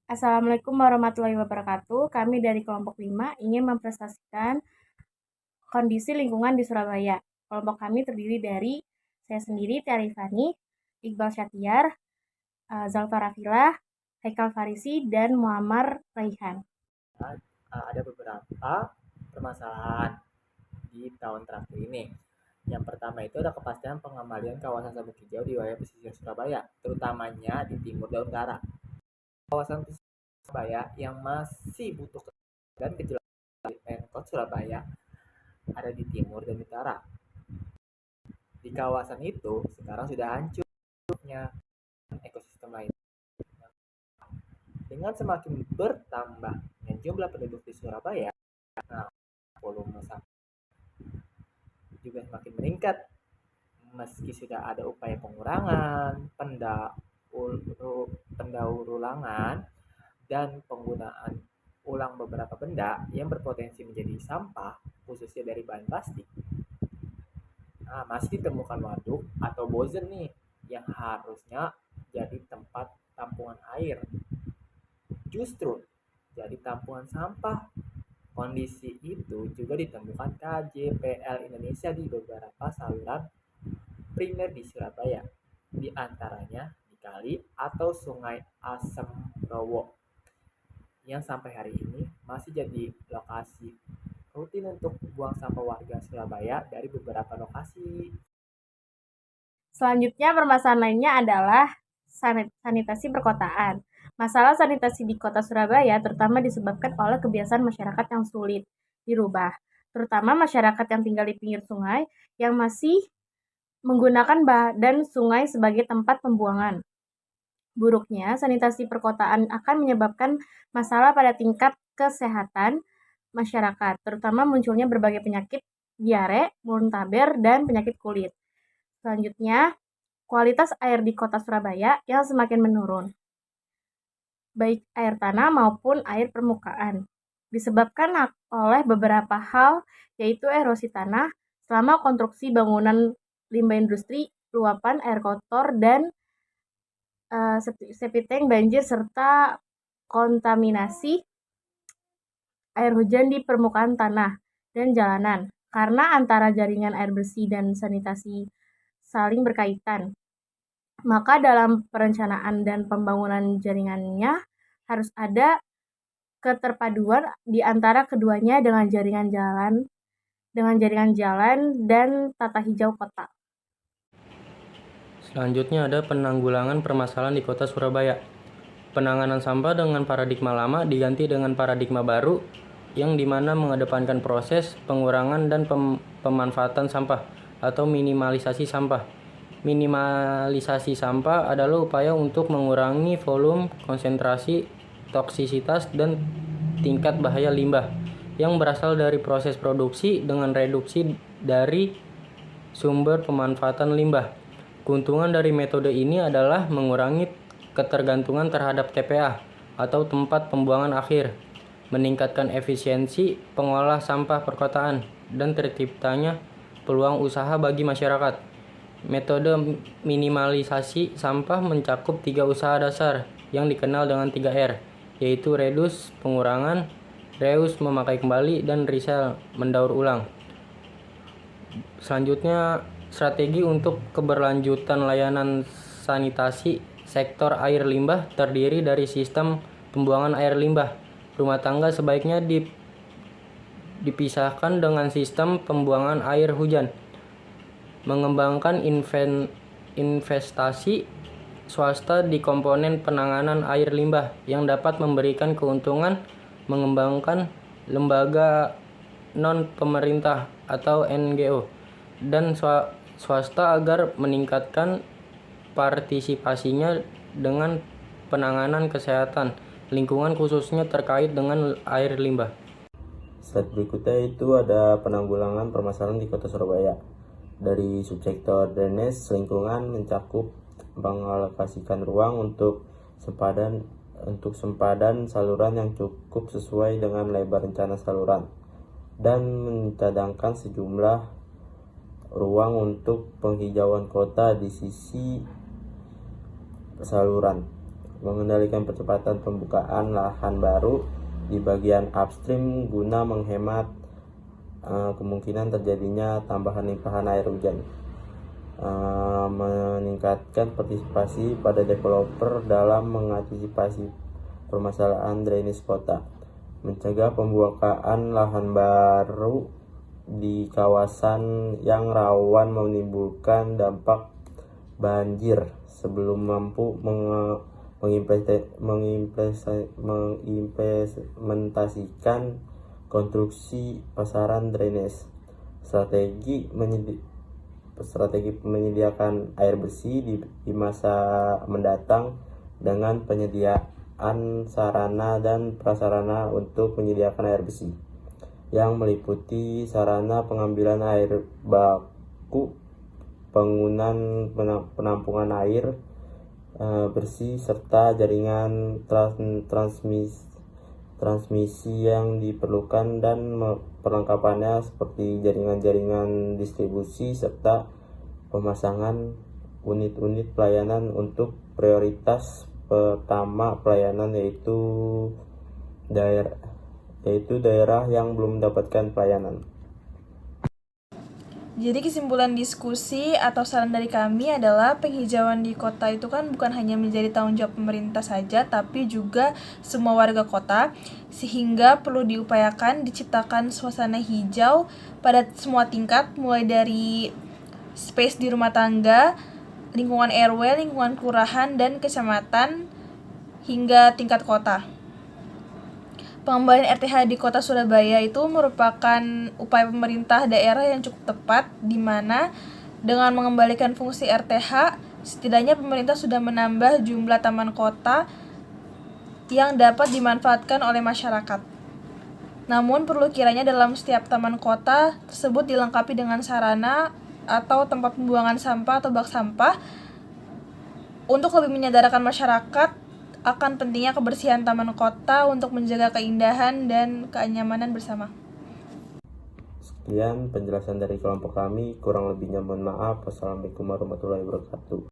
Assalamualaikum warahmatullahi wabarakatuh. Kami dari kelompok 5 ingin mempresentasikan kondisi lingkungan di Surabaya. Kelompok kami terdiri dari saya sendiri, Tiari Fani, Iqbal Syatiar, Zalfa Rafilah, Haikal Farisi, dan Muammar Raihan. Ada beberapa permasalahan di tahun terakhir ini. Yang pertama itu ada kepastian pengembalian kawasan sabuk hijau di wilayah pesisir Surabaya, terutamanya di timur dan utara. Kawasan pesisir Surabaya yang masih butuh dan kejelasan dari Pemkot Surabaya ada di timur dan utara. Di kawasan itu sekarang sudah hancurnya ekosistem lain. Dengan semakin bertambahnya jumlah penduduk di Surabaya, nah, volume sampah juga semakin meningkat. Meski sudah ada upaya pengurangan, pendaur ulangan, dan penggunaan ulang beberapa benda yang berpotensi menjadi sampah, khususnya dari bahan plastik, masih ditemukan waduk atau bozen nih yang harusnya jadi tempat tampungan air, justru jadi tampungan sampah. Kondisi itu juga ditemukan KJPL Indonesia di beberapa saluran primer di Surabaya, di antaranya di kali atau sungai Asem Rowo, yang sampai hari ini masih jadi lokasi rutin untuk buang sampah warga Surabaya dari beberapa lokasi. Selanjutnya, permasalahan lainnya adalah sanitasi perkotaan. Masalah sanitasi di kota Surabaya terutama disebabkan oleh kebiasaan masyarakat yang sulit dirubah, terutama masyarakat yang tinggal di pinggir sungai yang masih menggunakan badan sungai sebagai tempat pembuangan. Buruknya, sanitasi perkotaan akan menyebabkan masalah pada tingkat kesehatan masyarakat, terutama munculnya berbagai penyakit diare, muntaber, dan penyakit kulit. Selanjutnya, kualitas air di kota Surabaya yang semakin menurun, baik air tanah maupun air permukaan, disebabkan oleh beberapa hal, yaitu erosi tanah selama konstruksi bangunan, limbah industri, luapan air kotor, dan septic tank banjir, serta kontaminasi air hujan di permukaan tanah dan jalanan, karena antara jaringan air bersih dan sanitasi saling berkaitan. Maka dalam perencanaan dan pembangunan jaringannya harus ada keterpaduan di antara keduanya dengan jaringan jalan dan tata hijau kota. Selanjutnya ada penanggulangan permasalahan di kota Surabaya. Penanganan sampah dengan paradigma lama diganti dengan paradigma baru yang dimana mengedepankan proses pengurangan dan pemanfaatan sampah atau minimalisasi sampah. Minimalisasi sampah adalah upaya untuk mengurangi volume, konsentrasi, toksisitas, dan tingkat bahaya limbah yang berasal dari proses produksi dengan reduksi dari sumber pemanfaatan limbah. Keuntungan dari metode ini adalah mengurangi ketergantungan terhadap TPA atau tempat pembuangan akhir, meningkatkan efisiensi pengolah sampah perkotaan, dan terciptanya peluang usaha bagi masyarakat. Metode minimalisasi sampah mencakup 3 usaha dasar yang dikenal dengan 3R, yaitu reduce, pengurangan, reuse, memakai kembali, dan resell, mendaur ulang. Selanjutnya, strategi untuk keberlanjutan layanan sanitasi sektor air limbah terdiri dari sistem pembuangan air limbah rumah tangga sebaiknya dipisahkan dengan sistem pembuangan air hujan. Mengembangkan investasi swasta di komponen penanganan air limbah yang dapat memberikan keuntungan. Mengembangkan lembaga non-pemerintah atau NGO dan swasta agar meningkatkan partisipasinya dengan penanganan kesehatan lingkungan khususnya terkait dengan air limbah. Slide berikutnya itu ada penanggulangan permasalahan di kota Surabaya. Dari subsektor drainase lingkungan mencakup mengalokasikan ruang untuk sempadan saluran yang cukup sesuai dengan lebar rencana saluran dan mencadangkan sejumlah ruang untuk penghijauan kota di sisi saluran. mengendalikan percepatan pembukaan lahan baru di bagian upstream guna menghemat kemungkinan terjadinya tambahan limpahan air hujan, meningkatkan partisipasi pada developer dalam mengantisipasi permasalahan drainase kota, mencegah pembukaan lahan baru di kawasan yang rawan menimbulkan dampak banjir sebelum mampu mengimplementasikan konstruksi pasaran drainase. Strategi menyediakan air bersih di masa mendatang dengan penyediaan sarana dan prasarana untuk menyediakan air bersih yang meliputi sarana pengambilan air baku, penggunaan penampungan air bersih, serta jaringan transmisi yang diperlukan dan perlengkapannya seperti jaringan-jaringan distribusi serta pemasangan unit-unit pelayanan untuk prioritas pertama pelayanan yaitu daerah yang belum mendapatkan pelayanan. Jadi kesimpulan diskusi atau saran dari kami adalah penghijauan di kota itu kan bukan hanya menjadi tanggung jawab pemerintah saja, tapi juga semua warga kota, sehingga perlu diupayakan diciptakan suasana hijau pada semua tingkat, mulai dari space di rumah tangga, lingkungan RW, lingkungan kelurahan dan kecamatan, hingga tingkat kota. Pengembalian RTH di Kota Surabaya itu merupakan upaya pemerintah daerah yang cukup tepat, di mana dengan mengembalikan fungsi RTH, setidaknya pemerintah sudah menambah jumlah taman kota yang dapat dimanfaatkan oleh masyarakat. Namun perlu kiranya dalam setiap taman kota tersebut dilengkapi dengan sarana atau tempat pembuangan sampah atau bak sampah untuk lebih menyadarkan masyarakat akan pentingnya kebersihan taman kota untuk menjaga keindahan dan kenyamanan bersama. Sekian penjelasan dari kelompok kami, kurang lebihnya mohon maaf. Wassalamualaikum warahmatullahi wabarakatuh.